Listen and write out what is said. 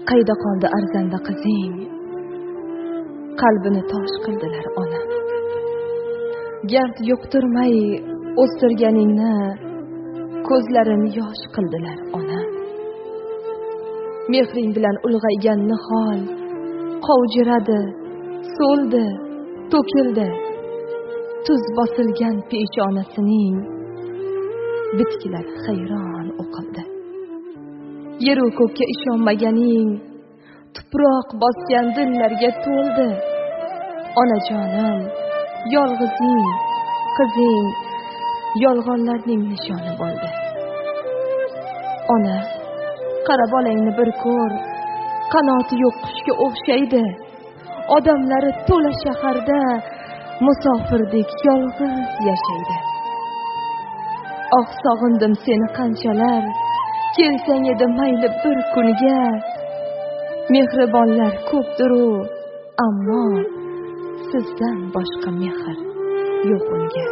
Qayda qoldi arzanda qizing? Qalbini tosh qildilar ona. Gard yo'qtirmay o'stirganingni ko'zlarini yosh qildilar ona. Mehring bilan ulg'aygan nihol qovjiradi, so'ldi, to'kildi. Tuz bosilgan peshonasining bitkilari hayron o'qildi. Yer u ko'kka ishonmaganing tuproq bosgan dillarga to'ldi. Onajonim, yolg'izing, qizing yolg'onlarning nishoni bo'ldi. Ona, qara bolangni bir ko'r, qanoti yo'q qushga o'xshaydi. Odamlari to'la shaharda musofirdek yolg'iz yashaydi. Oh, sog'indim seni qanchalar, kelsang edi mayli bir kunga. Mehribonlar ko'pdir-u, ammo sizdan boshqa mehr yo'q unga.